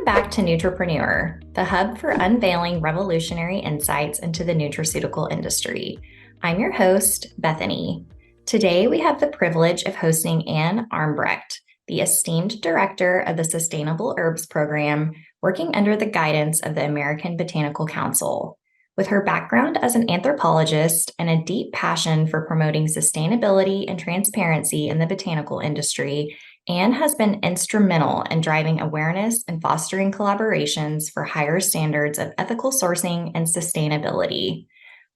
back to Nutrapreneur, the hub for unveiling revolutionary insights into the nutraceutical industry. I'm your host, Bethany. Today, we have the privilege of hosting Ann Armbrecht, the esteemed director of the Sustainable Herbs Program, working under the guidance of the American Botanical Council. With her background as an anthropologist and a deep passion for promoting sustainability and transparency in the botanical industry, Ann has been instrumental in driving awareness and fostering collaborations for higher standards of ethical sourcing and sustainability.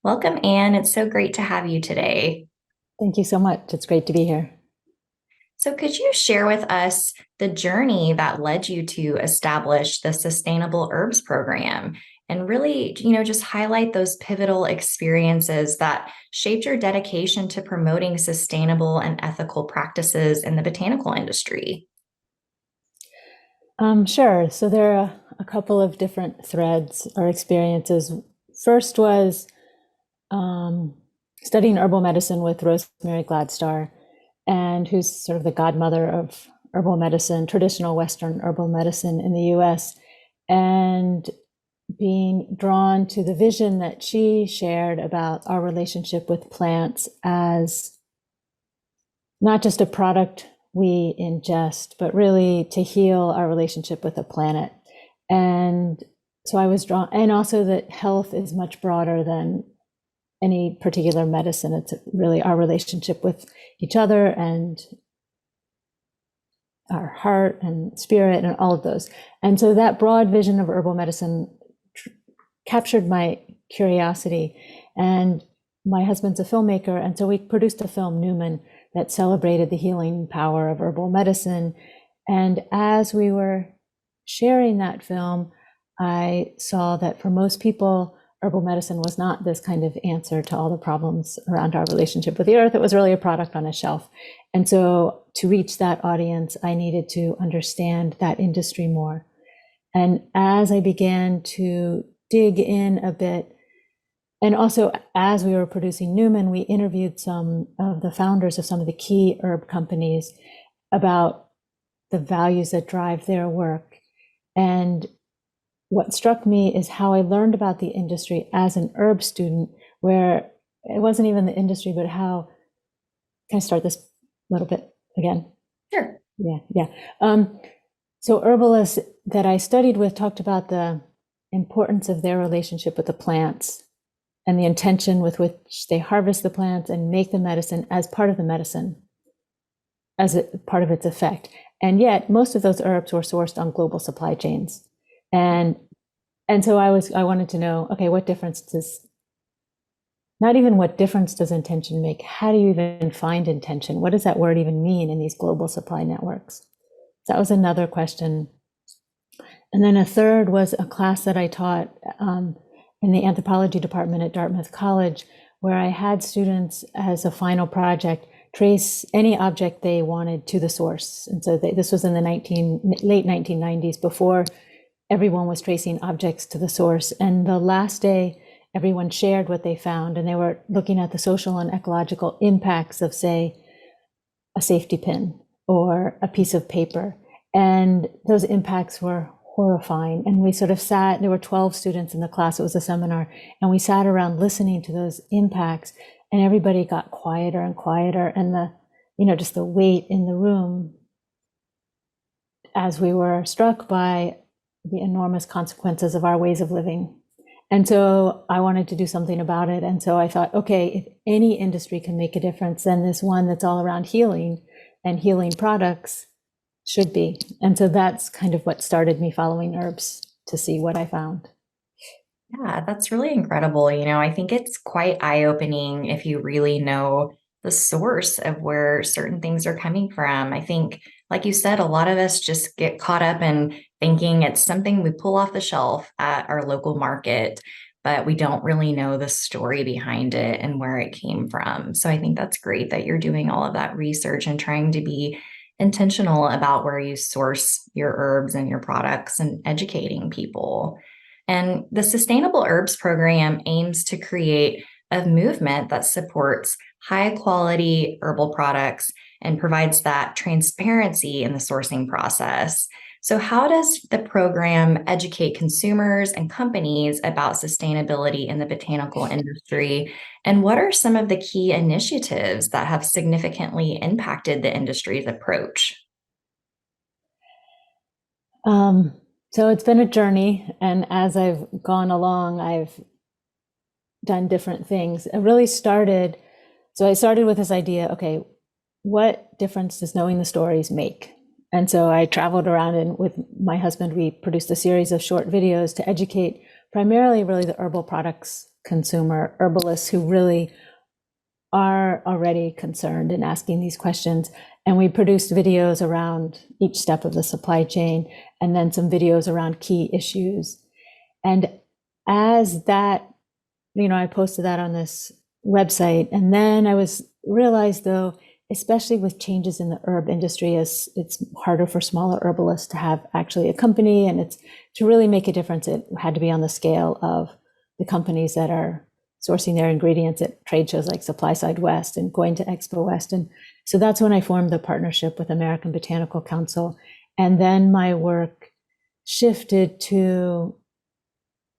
Welcome, Ann. It's so great to have you today. Thank you so much. It's great to be here. So, could you share with us the journey that led you to establish the Sustainable Herbs Program and really, just highlight those pivotal experiences that shaped your dedication to promoting sustainable and ethical practices in the botanical industry? Sure. So there are a couple of different threads or experiences. First was studying herbal medicine with Rosemary Gladstar, and who's sort of the godmother of herbal medicine, traditional Western herbal medicine in the US, and being drawn to the vision that she shared about our relationship with plants as not just a product we ingest, but really to heal our relationship with the planet. And so I was drawn, and also that health is much broader than any particular medicine. It's really our relationship with each other and our heart and spirit and all of those. And so that broad vision of herbal medicine captured my curiosity. And my husband's a filmmaker, and so we produced a film, Newman, that celebrated the healing power of herbal medicine. And as we were sharing that film, I saw that for most people, herbal medicine was not this kind of answer to all the problems around our relationship with the earth. It was really a product on a shelf. And so to reach that audience, I needed to understand that industry more. And as I began to dig in a bit, and also as we were producing Newman, we interviewed some of the founders of some of the key herb companies about the values that drive their work. And what struck me is how I learned about the industry as an herb student, where it wasn't even the industry, but how, can I start this a little bit again? Sure. Yeah. So herbalists that I studied with talked about the importance of their relationship with the plants and the intention with which they harvest the plants and make the medicine as part of the medicine, as a part of its effect. And yet most of those herbs were sourced on global supply chains. And so I wanted to know, okay, not even what difference does intention make? How do you even find intention? What does that word even mean in these global supply networks? So that was another question. And then a third was a class that I taught in the anthropology department at Dartmouth College, where I had students as a final project trace any object they wanted to the source. And so this was in the late 1990s, before everyone was tracing objects to the source. And the last day, everyone shared what they found, and they were looking at the social and ecological impacts of, say, a safety pin or a piece of paper. And those impacts were horrifying. And we sort of sat, there were 12 students in the class, it was a seminar, and we sat around listening to those impacts, and everybody got quieter and quieter, and just the weight in the room as we were struck by the enormous consequences of our ways of living. And so I wanted to do something about it. And so I thought, okay, if any industry can make a difference, then this one that's all around healing and healing products should be. And so that's kind of what started me following herbs to see what I found. Yeah, that's really incredible. I think it's quite eye-opening if you really know the source of where certain things are coming from. I think, like you said, a lot of us just get caught up in thinking it's something we pull off the shelf at our local market, but we don't really know the story behind it and where it came from. So I think that's great that you're doing all of that research and trying to be intentional about where you source your herbs and your products and educating people. And the Sustainable Herbs Program aims to create a movement that supports high quality herbal products and provides that transparency in the sourcing process. So, how does the program educate consumers and companies about sustainability in the botanical industry? And what are some of the key initiatives that have significantly impacted the industry's approach? So it's been a journey, and as I've gone along, I've done different things. I started with this idea, okay, what difference does knowing the stories make? And so I traveled around, and with my husband, we produced a series of short videos to educate primarily really the herbal products consumer, herbalists who really are already concerned and asking these questions. And we produced videos around each step of the supply chain, and then some videos around key issues. And as that, I posted that on this website. And then realized though, especially with changes in the herb industry, as it's harder for smaller herbalists to have actually a company, and it's to really make a difference, it had to be on the scale of the companies that are sourcing their ingredients at trade shows like Supply Side West and going to Expo West. And so that's when I formed the partnership with American Botanical Council. And then my work shifted to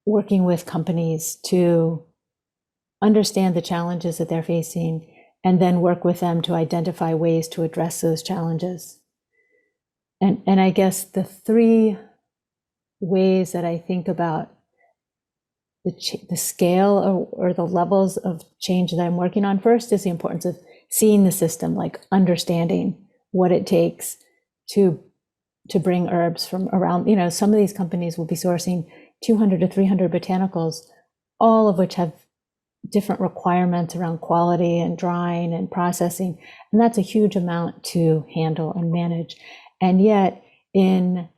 working with companies to understand the challenges that they're facing, and then work with them to identify ways to address those challenges. And I guess the three ways that I think about the scale or the levels of change that I'm working on, first is the importance of seeing the system, like understanding what it takes to bring herbs from around, some of these companies will be sourcing 200 to 300 botanicals, all of which have different requirements around quality and drying and processing. And that's a huge amount to handle and manage. And yet in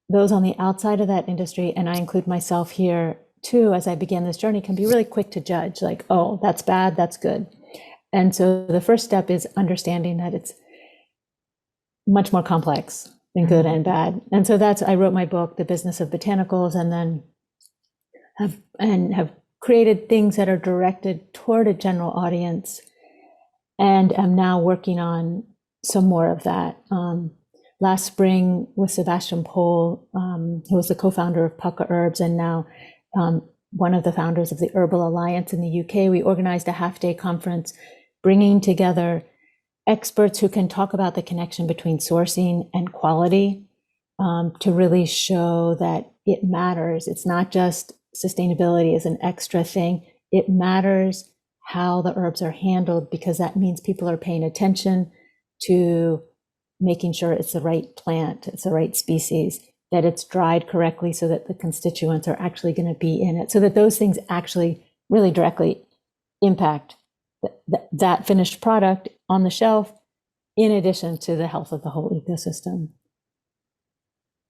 those on the outside of that industry, and I include myself here too, as I began this journey, can be really quick to judge, like, oh, that's bad, that's good. And so the first step is understanding that it's much more complex than good and bad. And so I wrote my book, The Business of Botanicals, and then have created things that are directed toward a general audience, and am now working on some more of that. Last spring with Sebastian Pohl, who was the co-founder of Pucka Herbs and now one of the founders of the Herbal Alliance in the UK, we organized a half-day conference bringing together experts who can talk about the connection between sourcing and quality, to really show that it matters. It's not just sustainability as an extra thing. It matters how the herbs are handled, because that means people are paying attention to making sure it's the right plant, it's the right species, that it's dried correctly so that the constituents are actually going to be in it, so that those things actually really directly impact that finished product on the shelf, in addition to the health of the whole ecosystem.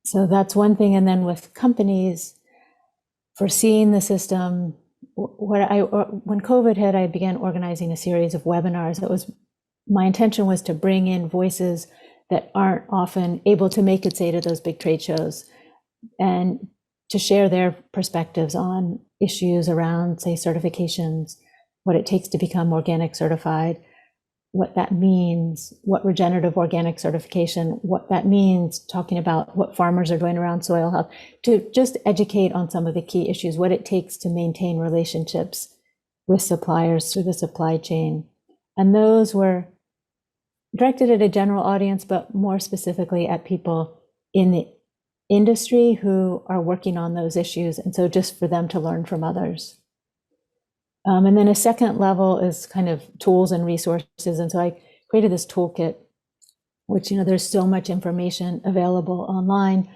So that's one thing. And then with companies, foreseeing the system, when COVID hit, I began organizing a series of webinars. My intention was to bring in voices that aren't often able to make it, say, to those big trade shows, and to share their perspectives on issues around, say, certifications, what it takes to become organic certified, what that means, what regenerative organic certification, what that means, talking about what farmers are doing around soil health, to just educate on some of the key issues, what it takes to maintain relationships with suppliers through the supply chain. And those were directed at a general audience, but more specifically at people in the industry who are working on those issues. And so just for them to learn from others. And then a second level is kind of tools and resources. And so I created this toolkit, which, there's so much information available online.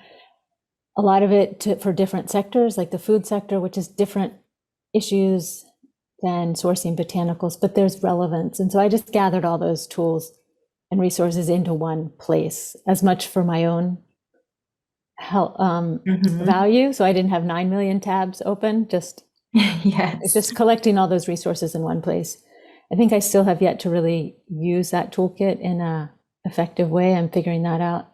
A lot of it for different sectors, like the food sector, which is different issues than sourcing botanicals, but there's relevance. And so I just gathered all those tools and resources into one place, as much for my own value. So I didn't have 9 million tabs open, just Yes. just collecting all those resources in one place. I think I still have yet to really use that toolkit in a effective way. I'm figuring that out.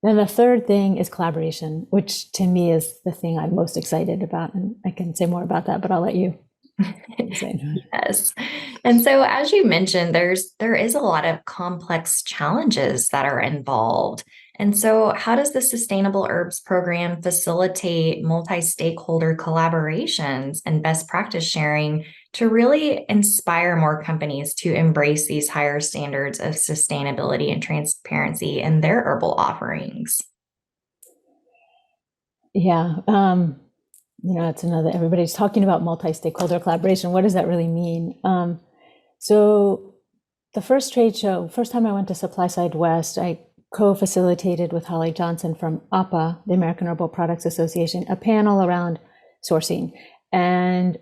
Then the third thing is collaboration, which to me is the thing I'm most excited about. And I can say more about that, but I'll let you say. Yes. And so, as you mentioned, there is a lot of complex challenges that are involved And so, how does the Sustainable Herbs program facilitate multi stakeholder collaborations and best practice sharing to really inspire more companies to embrace these higher standards of sustainability and transparency in their herbal offerings? Yeah, it's another, everybody's talking about multi-stakeholder collaboration. What does that really mean? So the first trade show, first time I went to Supply Side West, I co-facilitated with Holly Johnson from APA, the American Herbal Products Association, a panel around sourcing. And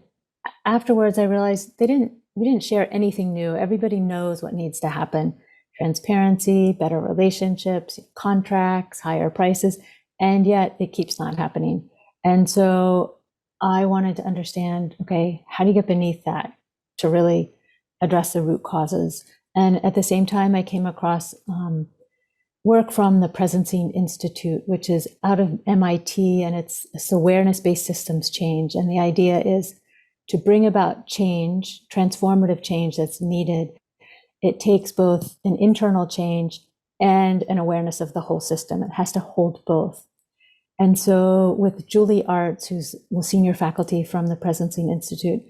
afterwards, I realized we didn't share anything new. Everybody knows what needs to happen: transparency, better relationships, contracts, higher prices, and yet it keeps not happening. And so I wanted to understand, okay, how do you get beneath that to really address the root causes? And at the same time, I came across work from the Presencing Institute, which is out of MIT, and it's awareness-based systems change. And the idea is to bring about change, transformative change that's needed. It takes both an internal change and an awareness of the whole system. It has to hold both. And so with Julie Arts, who's senior faculty from the Presencing Institute,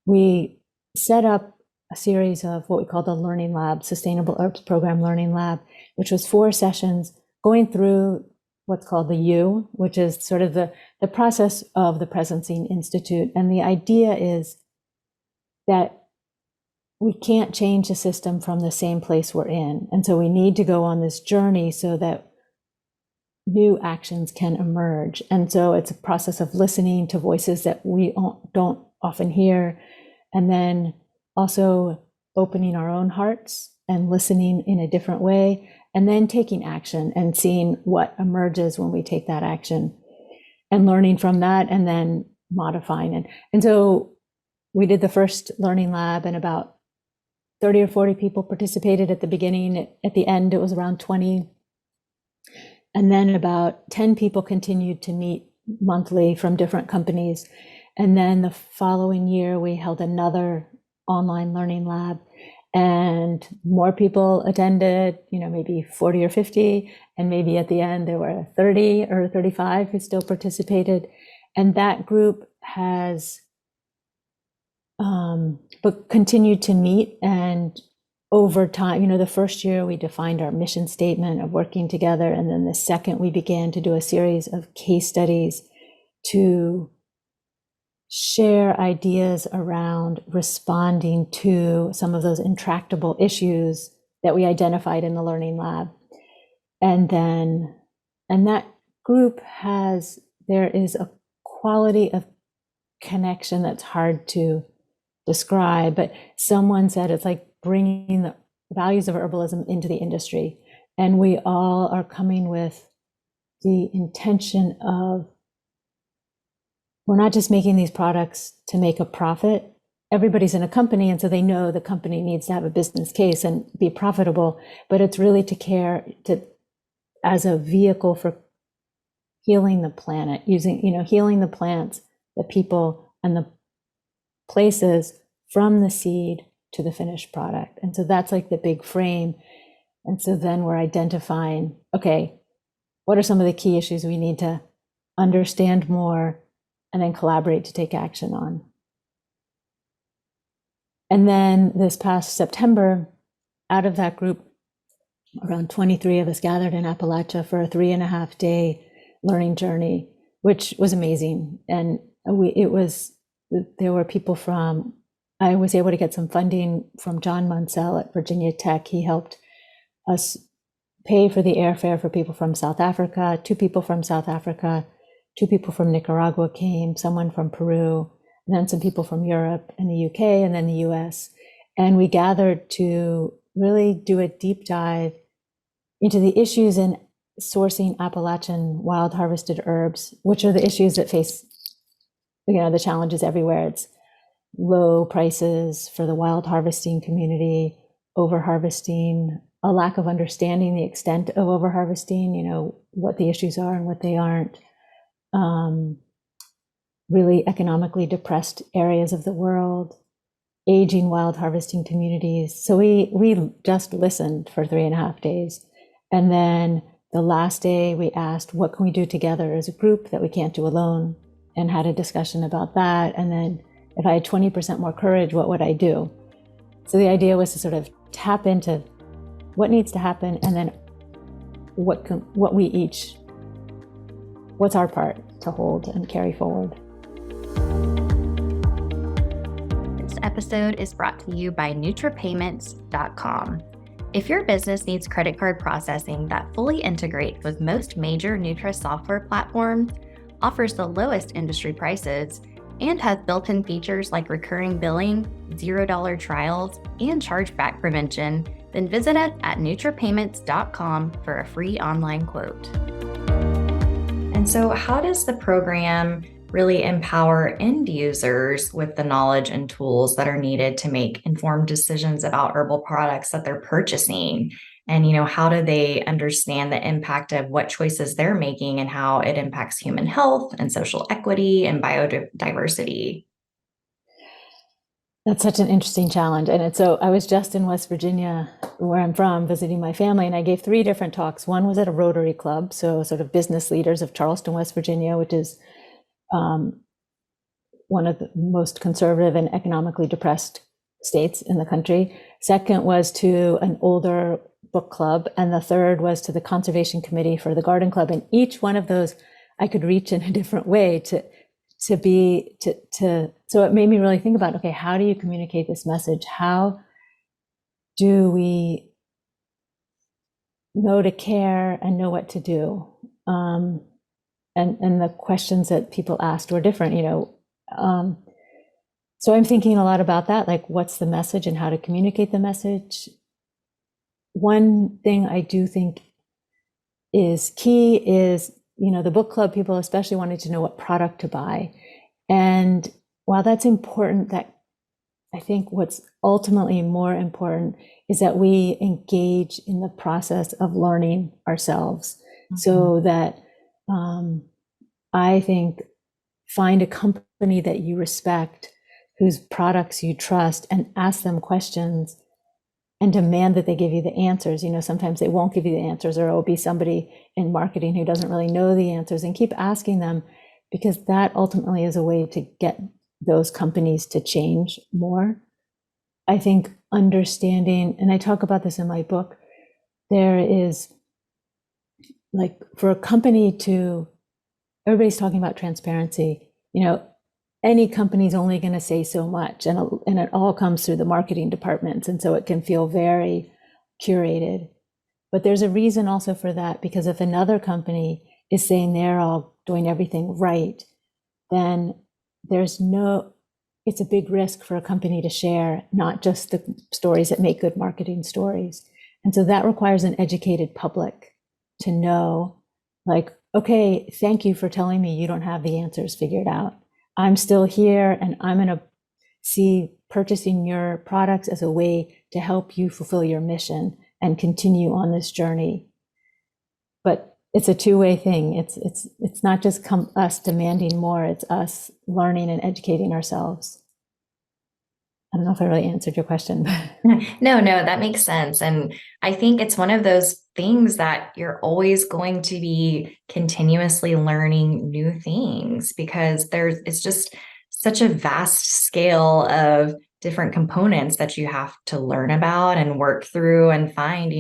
we set up a series of what we call the Learning Lab, Sustainable Herbs Program Learning Lab, which was 4 sessions going through what's called the U, which is sort of the process of the Presencing Institute. And the idea is that we can't change the system from the same place we're in. And so we need to go on this journey so that new actions can emerge. And so it's a process of listening to voices that we don't often hear, and then also opening our own hearts and listening in a different way, and then taking action and seeing what emerges when we take that action and learning from that and then modifying it. And so we did the first learning lab, and about 30 or 40 people participated at the beginning. At the end, it was around 20. And then about 10 people continued to meet monthly from different companies. And then the following year, we held another online learning lab, and more people attended, maybe 40 or 50. And maybe at the end, there were 30 or 35 who still participated. And that group has but continued to meet. And over time, the first year we defined our mission statement of working together. And then the second, we began to do a series of case studies to share ideas around responding to some of those intractable issues that we identified in the learning lab. And that group there is a quality of connection that's hard to describe, but someone said it's like bringing the values of herbalism into the industry. And we all are coming with the intention of, we're not just making these products to make a profit. Everybody's in a company, and so they know the company needs to have a business case and be profitable, but it's really to care as a vehicle for healing the planet, healing the plants, the people, and the places from the seed to the finished product. And so that's like the big frame. And so then we're identifying, okay, what are some of the key issues we need to understand more and then collaborate to take action on. And then this past September, out of that group, around 23 of us gathered in Appalachia for a 3.5-day learning journey, which was amazing. And there were people I was able to get some funding from John Munsell at Virginia Tech. He helped us pay for the airfare for people from South Africa. 2 people from South Africa, 2 people from Nicaragua came, someone from Peru, and then some people from Europe and the UK, and then the US. And we gathered to really do a deep dive into the issues in sourcing Appalachian wild harvested herbs, which are the issues that face, the challenges everywhere. It's low prices for the wild harvesting community, over-harvesting, a lack of understanding the extent of over-harvesting, what the issues are and what they aren't, really economically depressed areas of the world, aging wild harvesting communities. So we just listened for 3.5 days. And then the last day we asked, what can we do together as a group that we can't do alone? And had a discussion about that. And then if I had 20% more courage, what would I do? So the idea was to sort of tap into what needs to happen, and then what's our part to hold and carry forward. This episode is brought to you by NutraPayments.com. If your business needs credit card processing that fully integrates with most major Nutra software platforms, offers the lowest industry prices, and has built-in features like recurring billing, $0 trials, and chargeback prevention, then visit us at NutraPayments.com for a free online quote. And so how does the program really empower end users with the knowledge and tools that are needed to make informed decisions about herbal products that they're purchasing? And, how do they understand the impact of what choices they're making and how it impacts human health and social equity and biodiversity? That's such an interesting challenge. And so I was just in West Virginia, where I'm from, visiting my family, and I gave 3 different talks. One was at a Rotary Club, so sort of business leaders of Charleston, West Virginia, which is one of the most conservative and economically depressed states in the country. Second was to an older book club, and the third was to the conservation committee for the garden club. And each one of those I could reach in a different way so it made me really think about, okay, how do you communicate this message? How do we know to care and know what to do? And the questions that people asked were different, so I'm thinking a lot about that, like what's the message and how to communicate the message. One thing I do think is key is, the book club people especially wanted to know what product to buy. And while that's important, that I think what's ultimately more important is that we engage in the process of learning ourselves. Mm-hmm. So that I think find a company that you respect, whose products you trust, and ask them questions and demand that they give you the answers. Sometimes they won't give you the answers, or it will be somebody in marketing who doesn't really know the answers, and keep asking them, because that ultimately is a way to get those companies to change more. I think understanding, and I talk about this in my book, there is, like, for a company to, everybody's talking about transparency, any company's only going to say so much, and it all comes through the marketing departments, and so it can feel very curated. But there's a reason also for that, because if another company is saying they're all doing everything right, then it's a big risk for a company to share not just the stories that make good marketing stories. And so that requires an educated public to know, like, okay, thank you for telling me you don't have the answers figured out. I'm still here, and I'm going to see purchasing your products as a way to help you fulfill your mission and continue on this journey. But it's a two-way thing. It's not just us demanding more, it's us learning and educating ourselves. I don't know if I really answered your question. No, that makes sense. And I think it's one of those things that you're always going to be continuously learning new things, because it's just such a vast scale of different components that you have to learn about and work through and find,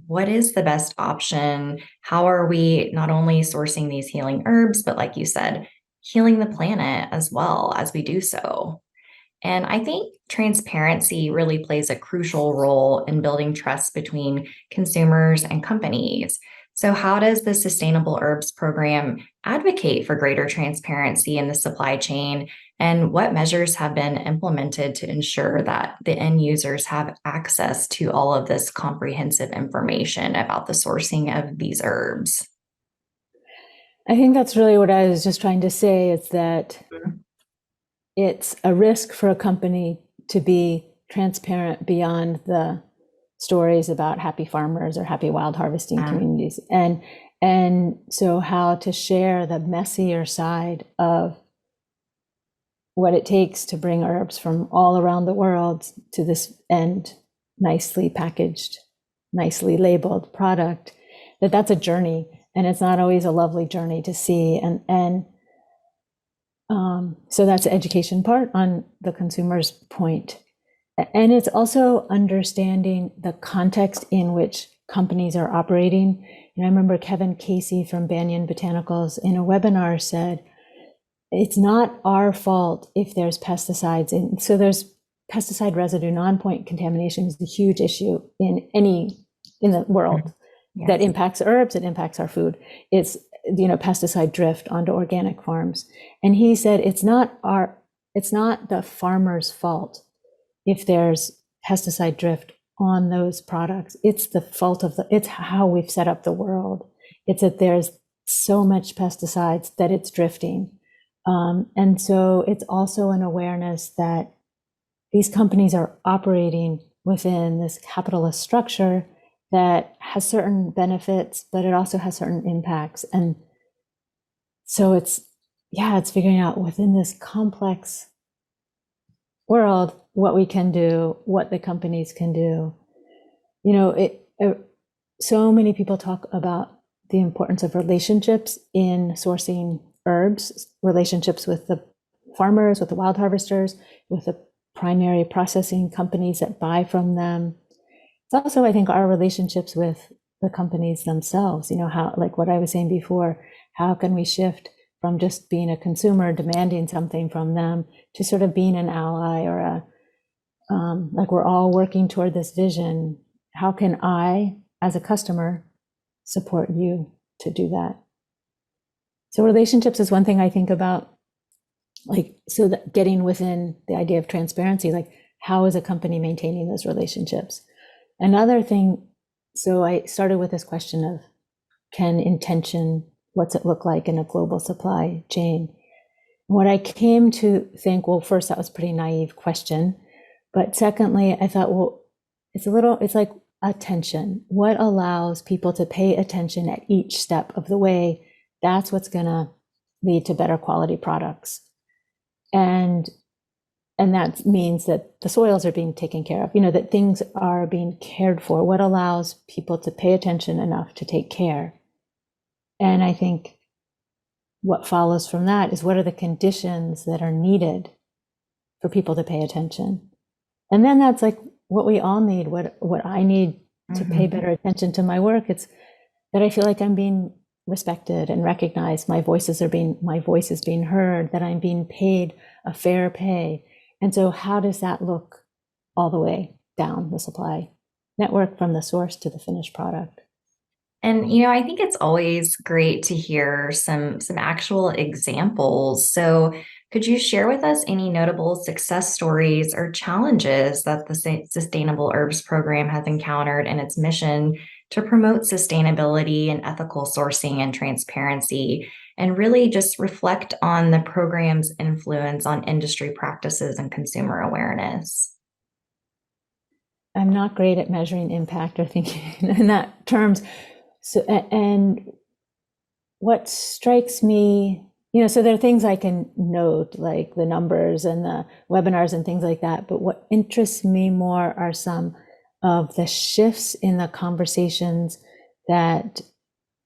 what is the best option? How are we not only sourcing these healing herbs, but like you said, healing the planet as well as we do so. And I think transparency really plays a crucial role in building trust between consumers and companies. So how does the Sustainable Herbs program advocate for greater transparency in the supply chain? And what measures have been implemented to ensure that the end users have access to all of this comprehensive information about the sourcing of these herbs? I think that's really what I was just trying to say, is that it's a risk for a company to be transparent beyond the stories about happy farmers or happy wild harvesting communities. And so how to share the messier side of what it takes to bring herbs from all around the world to this end nicely packaged, nicely labeled product. that's a journey, and it's not always a lovely journey to see. And so that's the education part on the consumer's point. And it's also understanding the context in which companies are operating. And I remember Kevin Casey from Banyan Botanicals in a webinar said, it's not our fault if there's pesticides in. So there's pesticide residue, non-point contamination is a huge issue in the world. Yes. That impacts herbs, it impacts our food. It's, pesticide drift onto organic farms. And he said, it's not the farmer's fault if there's pesticide drift on those products. It's the fault it's how we've set up the world. It's that there's so much pesticides that it's drifting. And so it's also an awareness that these companies are operating within this capitalist structure that has certain benefits, but it also has certain impacts. And so it's figuring out within this complex world what we can do, what the companies can do. So many people talk about the importance of relationships in sourcing herbs, relationships with the farmers, with the wild harvesters, with the primary processing companies that buy from them. It's also, I think, our relationships with the companies themselves, how, like what I was saying before, how can we shift from just being a consumer demanding something from them to sort of being an ally or like we're all working toward this vision. How can I, as a customer, support you to do that? So relationships is one thing I think about, so that getting within the idea of transparency, like how is a company maintaining those relationships? Another thing, so I started with this question of what's it look like in a global supply chain? What I came to think, well, first, that was a pretty naive question. But secondly, I thought, well, it's like attention. What allows people to pay attention at each step of the way? That's what's going to lead to better quality products. And that means that the soils are being taken care of, that things are being cared for. What allows people to pay attention enough to take care? And I think what follows from that is what are the conditions that are needed for people to pay attention? And then that's like what we all need, what I need to pay better attention to my work. It's that I feel like I'm being respected and recognized. My voice is being heard, that I'm being paid a fair pay. And so how does that look all the way down the supply network from the source to the finished product? And, I think it's always great to hear some actual examples. So could you share with us any notable success stories or challenges that the Sustainable Herbs program has encountered in its mission to promote sustainability and ethical sourcing and transparency, and really just reflect on the program's influence on industry practices and consumer awareness? I'm not great at measuring impact or thinking in that terms. So, and what strikes me, so there are things I can note, like the numbers and the webinars and things like that. But what interests me more are some of the shifts in the conversations that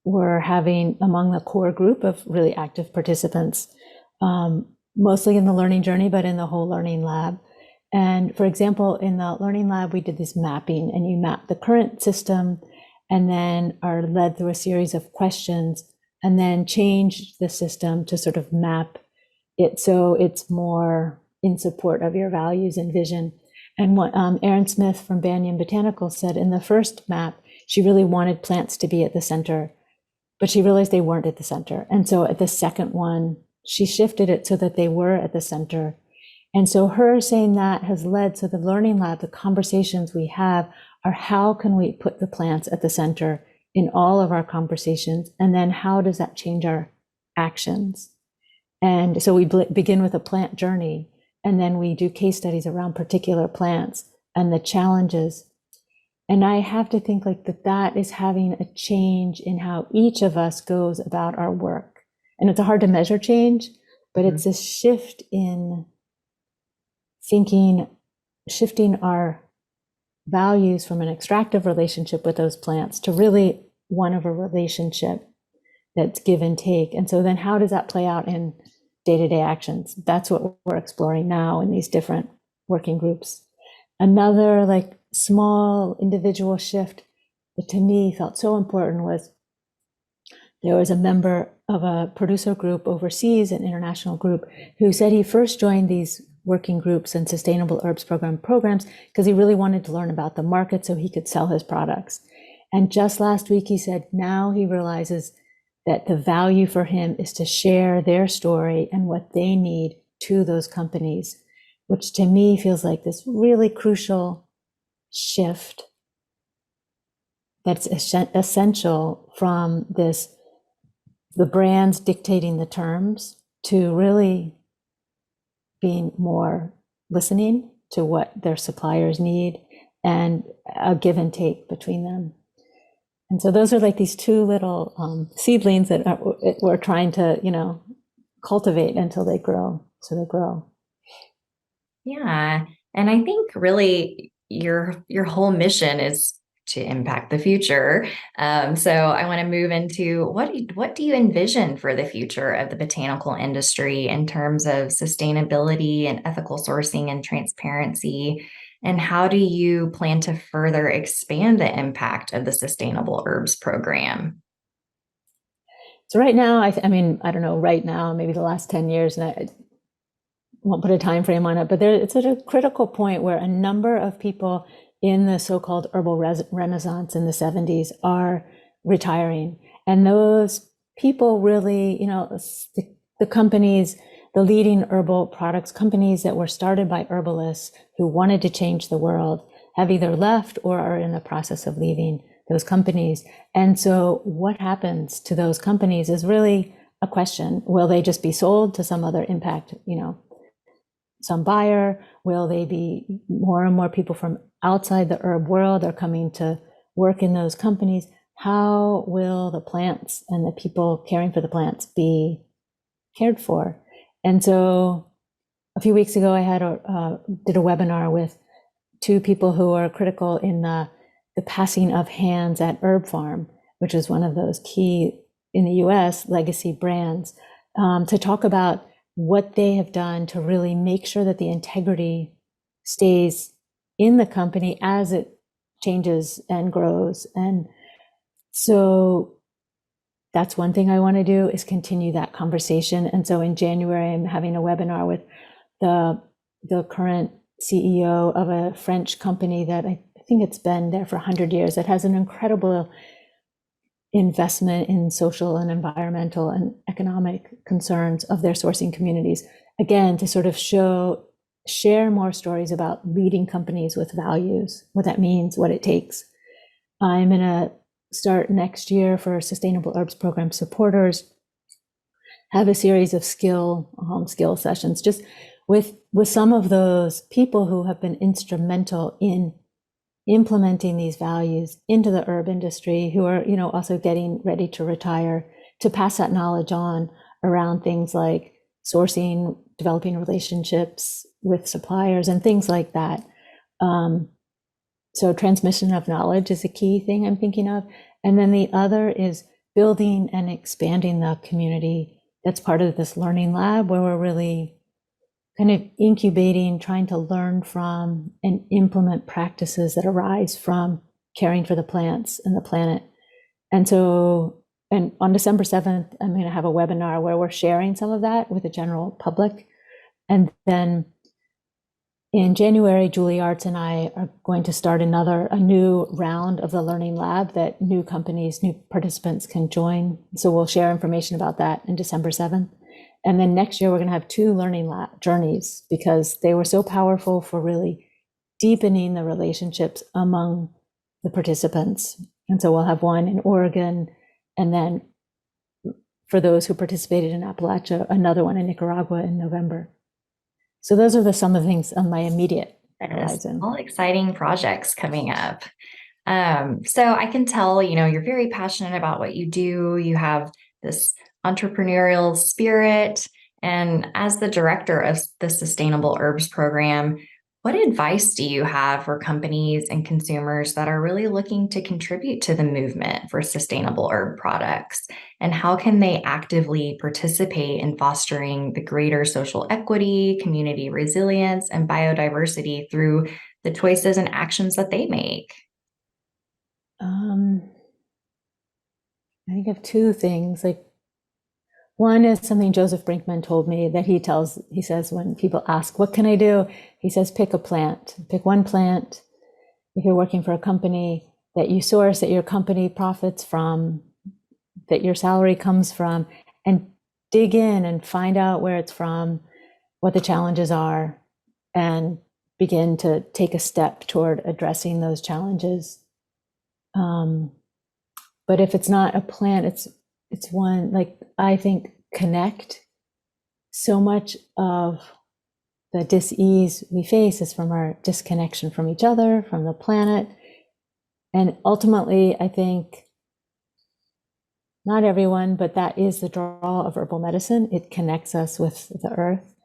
we're having among the core group of really active participants, mostly in the learning journey, but in the whole learning lab. And for example, in the learning lab, we did this mapping, and you map the current system and then are led through a series of questions and then change the system to sort of map it so it's more in support of your values and vision. And what Erin Smith from Banyan Botanical said in the first map, she really wanted plants to be at the center, but she realized they weren't at the center. And so at the second one, she shifted it so that they were at the center. And so her saying that has led to the learning lab, the conversations we have are how can we put the plants at the center in all of our conversations? And then how does that change our actions? And so we begin with a plant journey, and then we do case studies around particular plants and the challenges. And I have to think like that is having a change in how each of us goes about our work. And it's a hard to measure change, but it's a shift in thinking, shifting our values from an extractive relationship with those plants to really one of a relationship that's give and take. And so then how does that play out in day-to-day actions? That's what we're exploring now in these different working groups. Another like small individual shift that to me felt so important was there was a member of a producer group overseas, an international group, who said he first joined these working groups and sustainable herbs programs because he really wanted to learn about the market so he could sell his products. And just last week, he said now he realizes that the value for him is to share their story and what they need to those companies, which to me feels like this really crucial shift that's essential from the brands dictating the terms to really being more listening to what their suppliers need and a give and take between them. And so those are like these two little seedlings that we're trying to, cultivate until they grow. So they grow. Yeah. And I think really your whole mission is to impact the future. So I want to move into what do you envision for the future of the botanical industry in terms of sustainability and ethical sourcing and transparency? And how do you plan to further expand the impact of the Sustainable Herbs program? So right now, I mean, I don't know, right now, maybe the last 10 years, and I won't put a time frame on it, but it's at a critical point where a number of people in the so-called herbal renaissance in the 70s are retiring. And those people really, the companies, the leading herbal products companies that were started by herbalists who wanted to change the world have either left or are in the process of leaving those companies. And so what happens to those companies is really a question. Will they just be sold to some other impact, some buyer? Will they be more and more people from outside the herb world are coming to work in those companies? How will the plants and the people caring for the plants be cared for? And so a few weeks ago, I did a webinar with two people who are critical in the passing of hands at Herb Farm, which is one of those key in the US legacy brands, to talk about what they have done to really make sure that the integrity stays in the company as it changes and grows. And so that's one thing I want to do, is continue that conversation. And so in January, I'm having a webinar with the current CEO of a French company that I think it's been there for 100 years, that has an incredible investment in social and environmental and economic concerns of their sourcing communities. Again, to sort of share more stories about leading companies with values, what that means, what it takes. I'm going to start next year for Sustainable Herbs Program supporters, have a series of skill sessions, just with some of those people who have been instrumental in implementing these values into the herb industry, who are, also getting ready to retire, to pass that knowledge on around things like sourcing, developing relationships with suppliers and things like that. So transmission of knowledge is a key thing I'm thinking of. And then the other is building and expanding the community that's part of this learning lab, where we're really kind of incubating, trying to learn from and implement practices that arise from caring for the plants and the planet. And so, and on December 7th, I'm going to have a webinar where we're sharing some of that with the general public. And then in January, Julie Arts and I are going to start a new round of the Learning Lab that new companies, new participants can join. So we'll share information about that in December 7th. And then next year, we're going to have 2 learning lab journeys, because they were so powerful for really deepening the relationships among the participants. And so we'll have one in Oregon, and then for those who participated in Appalachia, another one in Nicaragua in November. So those are some of the things on my immediate horizon. All exciting projects coming up. So I can tell, you're very passionate about what you do. You have this entrepreneurial spirit. And as the director of the Sustainable Herbs program, What advice do you have for companies and consumers that are really looking to contribute to the movement for sustainable herb products? And how can they actively participate in fostering the greater social equity, community resilience, and biodiversity through the choices and actions that they make? I think of two things. Like, one is something Joseph Brinkman told me that he says, when people ask, what can I do? He says, pick a plant, pick one plant. If you're working for a company that you source, that your company profits from, that your salary comes from, and dig in and find out where it's from, what the challenges are, and begin to take a step toward addressing those challenges. But if it's not a plant, it's one, like, I think connect. So much of the dis-ease we face is from our disconnection from each other, from the planet. And ultimately, I think not everyone, but that is the draw of herbal medicine. It connects us with the earth.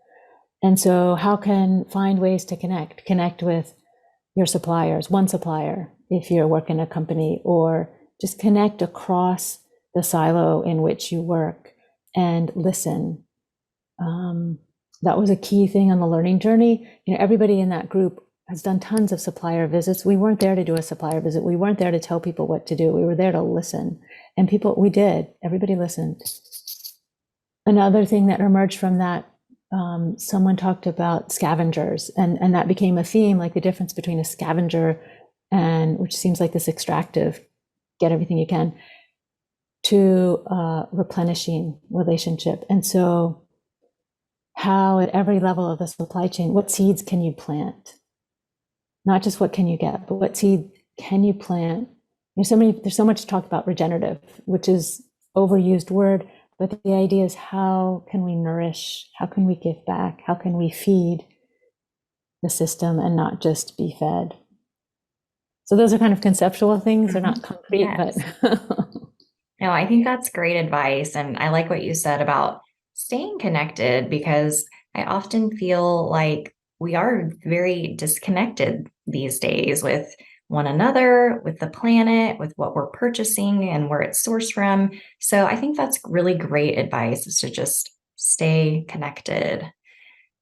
And so how can find ways to connect with your suppliers, one supplier, if you're working in a company, or just connect across the silo in which you work and listen. That was a key thing on the learning journey. Everybody in that group has done tons of supplier visits. We weren't there to do a supplier visit. We weren't there to tell people what to do. We were there to listen. And everybody listened. Another thing that emerged from that, someone talked about scavengers, and that became a theme, like the difference between a scavenger and, which seems like this extractive, get everything you can, to replenishing relationship. And so how at every level of the supply chain, what seeds can you plant? Not just what can you get, but what seed can you plant? There's so much talk about regenerative, which is overused word, but the idea is, how can we nourish? How can we give back? How can we feed the system and not just be fed? So those are kind of conceptual things. They're not concrete, yes. But no, I think that's great advice. And I like what you said about staying connected, because I often feel like we are very disconnected these days with one another, with the planet, with what we're purchasing and where it's sourced from. So I think that's really great advice, is to just stay connected.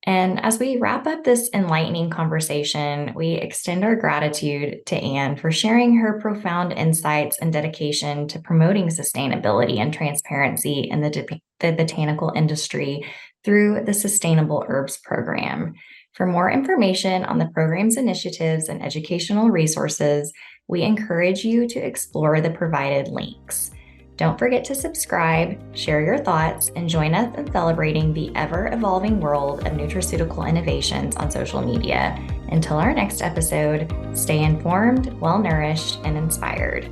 And as we wrap up this enlightening conversation, we extend our gratitude to Ann for sharing her profound insights and dedication to promoting sustainability and transparency in the botanical industry through the Sustainable Herbs Program. For more information on the program's initiatives and educational resources, we encourage you to explore the provided links. Don't forget to subscribe, share your thoughts, and join us in celebrating the ever-evolving world of nutraceutical innovations on social media. Until our next episode, stay informed, well-nourished, and inspired.